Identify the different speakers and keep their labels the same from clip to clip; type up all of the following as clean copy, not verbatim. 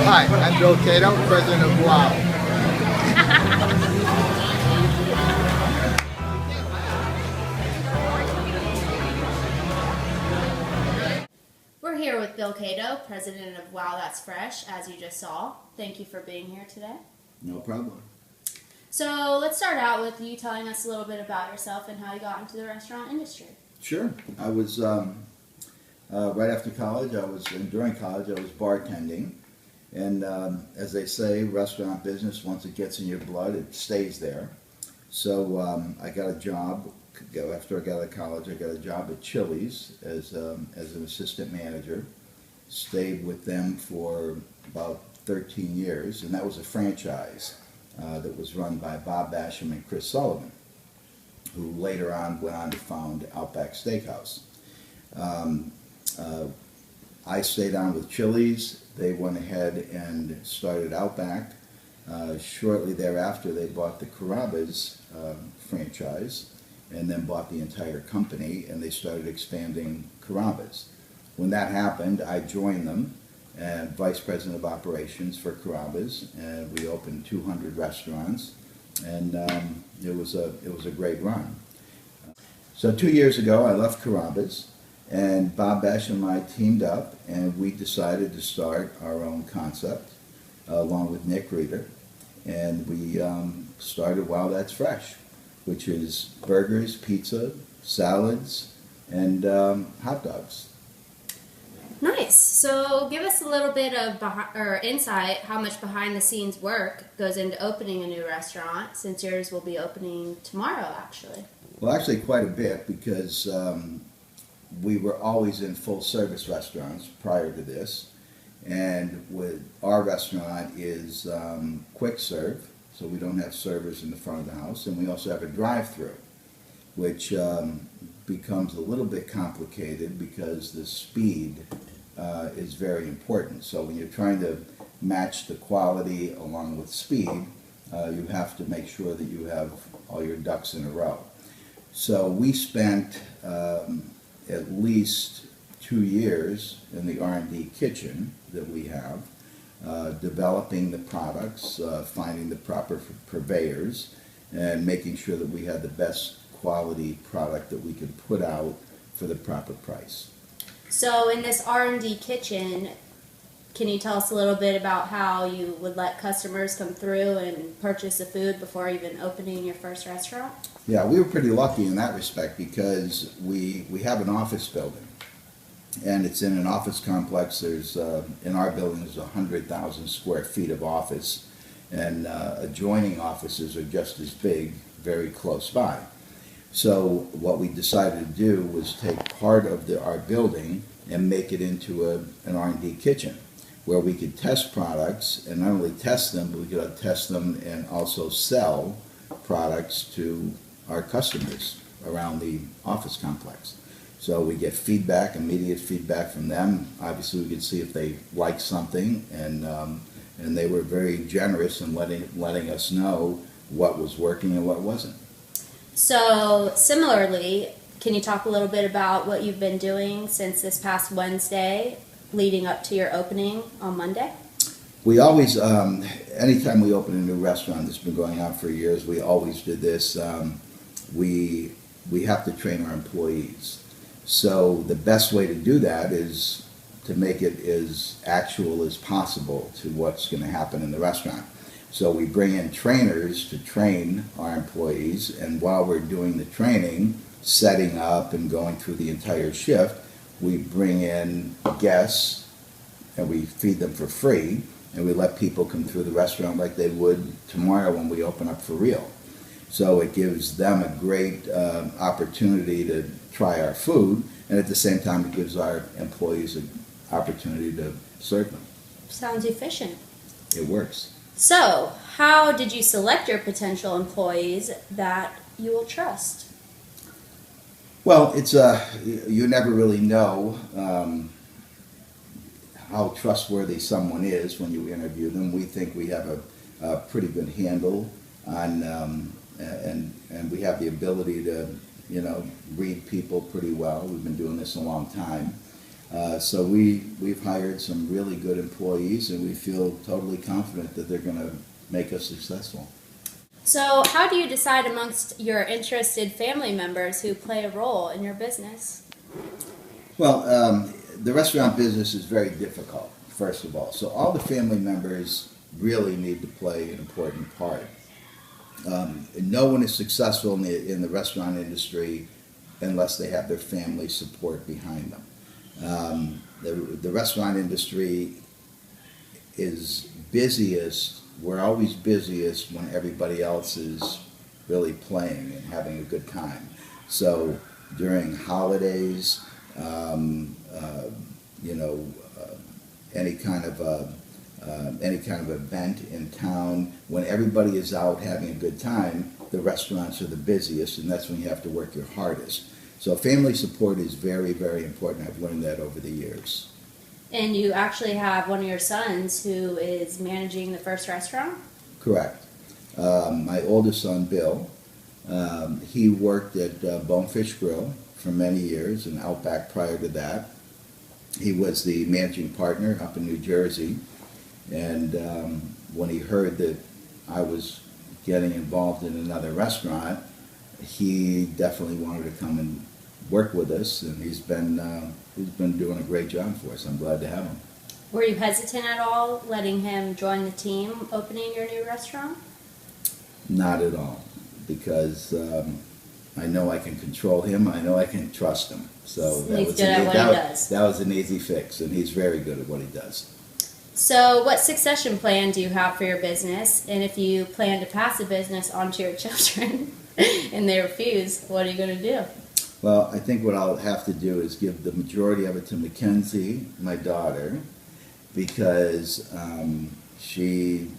Speaker 1: Hi, I'm MKadow, president of WOW.
Speaker 2: We're here with Bill Cato, president of Wow That's Fresh, as you just saw. Thank you for being here today.
Speaker 3: No problem.
Speaker 2: So let's start out with you telling us a little bit about yourself and how you got into the restaurant industry.
Speaker 3: Sure. I was, right after college, and during college, I was bartending. And as they say, restaurant business, once it gets in your blood, it stays there. So I got a job, after I got out of college, I got a job at Chili's as an assistant manager. Stayed with them for about 13 years, and that was a franchise that was run by Bob Basham and Chris Sullivan, who later on went on to found Outback Steakhouse. I stayed on with Chili's. They went ahead and started Outback. Shortly thereafter, they bought the Carrabba's franchise and then bought the entire company, and they started expanding Carrabba's. When that happened, I joined them as vice president of operations for Carrabba's, and we opened 200 restaurants, and it was a great run. So 2 years ago, I left Carrabba's, and Bob Basham and I teamed up, and we decided to start our own concept along with Nick Reeder, and we started Wow That's Fresh, which is burgers, pizza, salads, and hot dogs.
Speaker 2: Nice. So give us a little bit of insight how much behind the scenes work goes into opening a new restaurant, since yours will be opening tomorrow, actually.
Speaker 3: Well, actually quite a bit, because we were always in full service restaurants prior to this, and with our restaurant is quick serve, so we don't have servers in the front of the house, and we also have a drive-through, which becomes a little bit complicated because the speed is very important. So when you're trying to match the quality along with speed, you have to make sure that you have all your ducks in a row. So we spent at least 2 years in the R&D kitchen that we have, developing the products, finding the proper purveyors, and making sure that we had the best quality product that we could put out for the proper price.
Speaker 2: So in this R&D kitchen, can you tell us a little bit about how you would let customers come through and purchase the food before even opening your first restaurant?
Speaker 3: Yeah, we were pretty lucky in that respect, because we have an office building, and it's in an office complex. There's in our building there's 100,000 square feet of office, and adjoining offices are just as big, very close by. So what we decided to do was take part of our building and make it into an R&D kitchen, where we could test products, and not only test them, but we could test them and also sell products to our customers around the office complex. So we get feedback, immediate feedback from them. Obviously, we could see if they like something, and they were very generous in letting us know what was working and what wasn't.
Speaker 2: So similarly, can you talk a little bit about what you've been doing since this past Wednesday, leading up to your opening on Monday?
Speaker 3: We always, anytime we open a new restaurant that's been going on for years, we always did this. We have to train our employees. So the best way to do that is to make it as actual as possible to what's going to happen in the restaurant. So we bring in trainers to train our employees, and while we're doing the training, setting up and going through the entire shift, we bring in guests and we feed them for free, and we let people come through the restaurant like they would tomorrow when we open up for real. So it gives them a great opportunity to try our food, and at the same time it gives our employees an opportunity to serve them.
Speaker 2: Sounds efficient.
Speaker 3: It works.
Speaker 2: So, how did you select your potential employees that you will trust?
Speaker 3: Well, it's you never really know how trustworthy someone is when you interview them. We think we have a pretty good handle on, and we have the ability to, read people pretty well. We've been doing this a long time. So we've hired some really good employees, and we feel totally confident that they're going to make us successful.
Speaker 2: So how do you decide amongst your interested family members who play a role in your business?
Speaker 3: Well, the restaurant business is very difficult, first of all. So all the family members really need to play an important part. No one is successful in the restaurant industry unless they have their family support behind them. The restaurant industry is busiest, we're always busiest when everybody else is really playing and having a good time. So during holidays, any kind of event in town, when everybody is out having a good time, the restaurants are the busiest, and that's when you have to work your hardest. So family support is very, very important. I've learned that over the years.
Speaker 2: And you actually have one of your sons who is managing the first restaurant?
Speaker 3: Correct. My oldest son, Bill, he worked at Bonefish Grill for many years, and Outback prior to that. He was the managing partner up in New Jersey, and when he heard that I was getting involved in another restaurant, he definitely wanted to come and work with us, and he's been doing a great job for us. I'm glad to have him.
Speaker 2: Were you hesitant at all letting him join the team opening your new restaurant?
Speaker 3: Not at all, because I know I can control him. I know I can trust him. So
Speaker 2: he's good at what he does.
Speaker 3: That was an easy fix, and he's very good at what he does.
Speaker 2: So what succession plan do you have for your business? And if you plan to pass the business on to your children and they refuse, what are you going to do?
Speaker 3: Well, I think what I'll have to do is give the majority of it to Mackenzie, my daughter, because she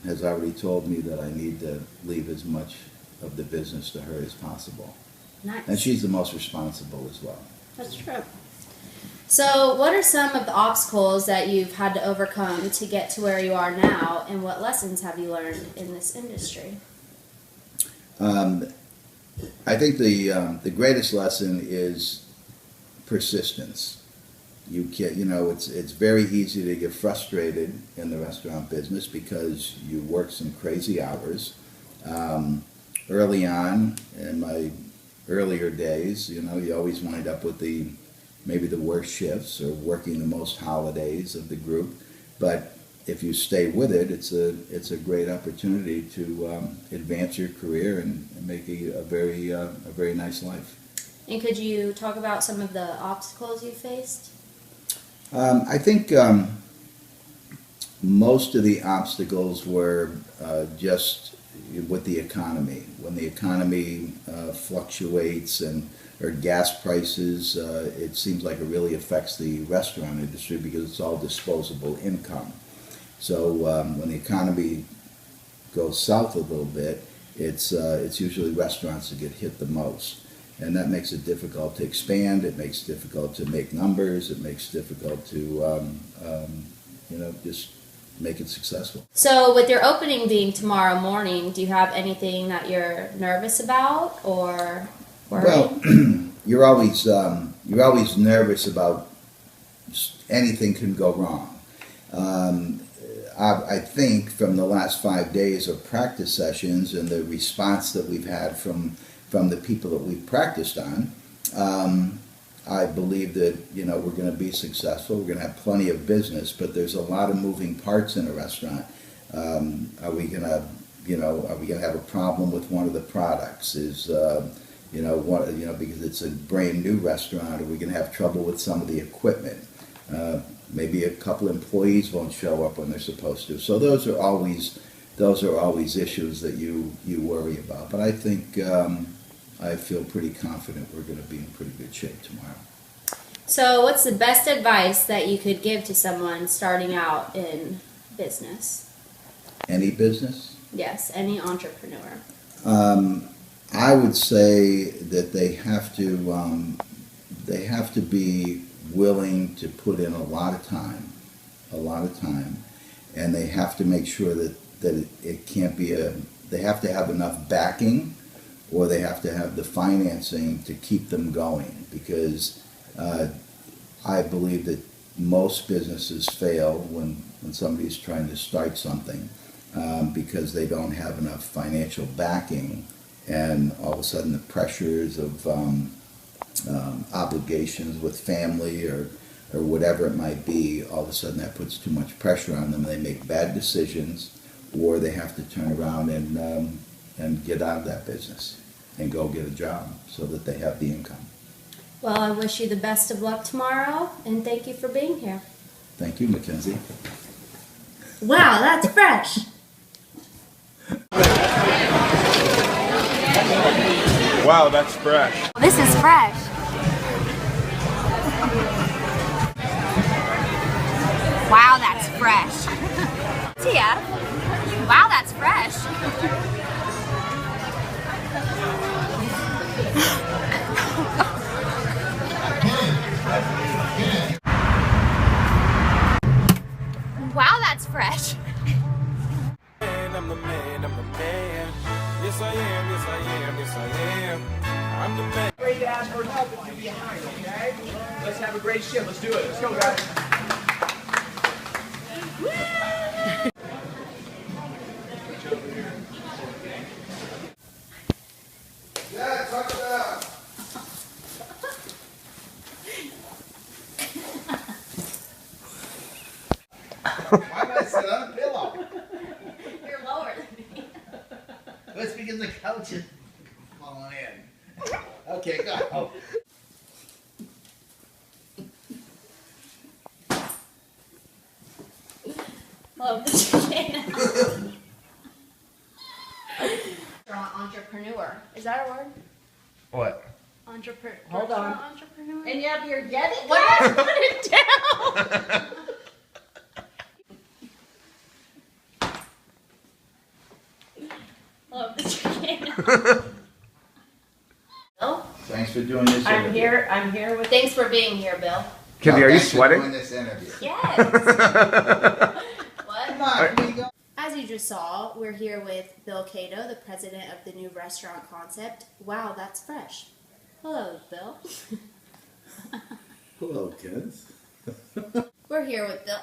Speaker 3: has already told me that I need to leave as much of the business to her as possible.
Speaker 2: Nice.
Speaker 3: And she's the most responsible as well.
Speaker 2: That's true. So what are some of the obstacles that you've had to overcome to get to where you are now, and what lessons have you learned in this industry?
Speaker 3: I think the greatest lesson is persistence. It's very easy to get frustrated in the restaurant business because you work some crazy hours. Early on in my earlier days, you always wind up with maybe the worst shifts or working the most holidays of the group. But if you stay with it, it's a great opportunity to advance your career and make a very nice life.
Speaker 2: And could you talk about some of the obstacles you faced?
Speaker 3: I think most of the obstacles were just with the economy. When the economy fluctuates or gas prices, it seems like it really affects the restaurant industry because it's all disposable income. So when the economy goes south a little bit, it's usually restaurants that get hit the most. And that makes it difficult to expand, it makes it difficult to make numbers, it makes it difficult to just make it successful.
Speaker 2: So with your opening being tomorrow morning, do you have anything that you're nervous about or worried?
Speaker 3: Well, you're always nervous about anything can go wrong. I think from the last 5 days of practice sessions and the response that we've had from the people that we've practiced on, I believe that we're going to be successful. We're going to have plenty of business, but there's a lot of moving parts in a restaurant. Are we going to have a problem with one of the products? Because it's a brand new restaurant, are we going to have trouble with some of the equipment? Maybe a couple employees won't show up when they're supposed to. So those are always issues that you worry about. But I think I feel pretty confident we're going to be in pretty good shape tomorrow.
Speaker 2: So what's the best advice that you could give to someone starting out in business?
Speaker 3: Any business?
Speaker 2: Yes, any entrepreneur.
Speaker 3: I would say that they have to be willing to put in a lot of time, and they have to make sure that it can't be they have to have enough backing, or they have to have the financing to keep them going, because I believe that most businesses fail when somebody's trying to start something because they don't have enough financial backing, and all of a sudden the pressures of obligations with family or whatever it might be, all of a sudden that puts too much pressure on them. They make bad decisions, or they have to turn around and get out of that business and go get a job so that they have the income.
Speaker 2: Well, I wish you the best of luck tomorrow, and thank you for being here.
Speaker 3: Thank you, Mackenzie.
Speaker 2: Wow, that's fresh.
Speaker 4: Wow, that's fresh.
Speaker 2: This is fresh. Wow, that's fresh. Tia, wow, that's fresh. Wow, that's fresh.
Speaker 4: I'm the man, I'm the man. Yes I am, yes I am, yes I am. I'm the man.
Speaker 5: Ready to ask for help if you're behind, okay? Let's have a great shift. Let's do it. Let's go, guys.
Speaker 1: Yeah, talk about. Why not sit on a pillow?
Speaker 2: You're lower than me.
Speaker 1: That's because the couch is falling in. Okay, go.
Speaker 2: Love the chicken. Entrepreneur. Is that a word?
Speaker 1: What?
Speaker 2: Entrepreneur.
Speaker 5: Hold on.
Speaker 2: Entrepreneur.
Speaker 5: And you have your get it?
Speaker 2: What did I put it down? Love the chicken. Bill?
Speaker 3: Thanks for doing this interview.
Speaker 5: I'm here with.
Speaker 2: Thanks for being here, Bill.
Speaker 4: Kenzie, are you
Speaker 3: Thanks for
Speaker 4: sweating?
Speaker 3: doing this interview.
Speaker 2: Yes. What?
Speaker 1: Come on, here you go.
Speaker 2: As you just saw, we're here with Bill Cato, the president of the new restaurant concept. Wow, that's fresh. Hello, Bill.
Speaker 3: Hello, kids.
Speaker 2: We're here with Bill.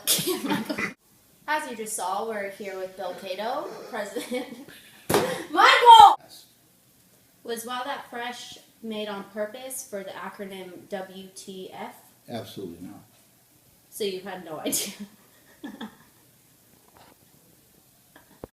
Speaker 2: As you just saw, we're here with Bill Cato, president. Michael! Was Wow That Fresh made on purpose for the acronym WTF?
Speaker 3: Absolutely not.
Speaker 2: So you had no idea.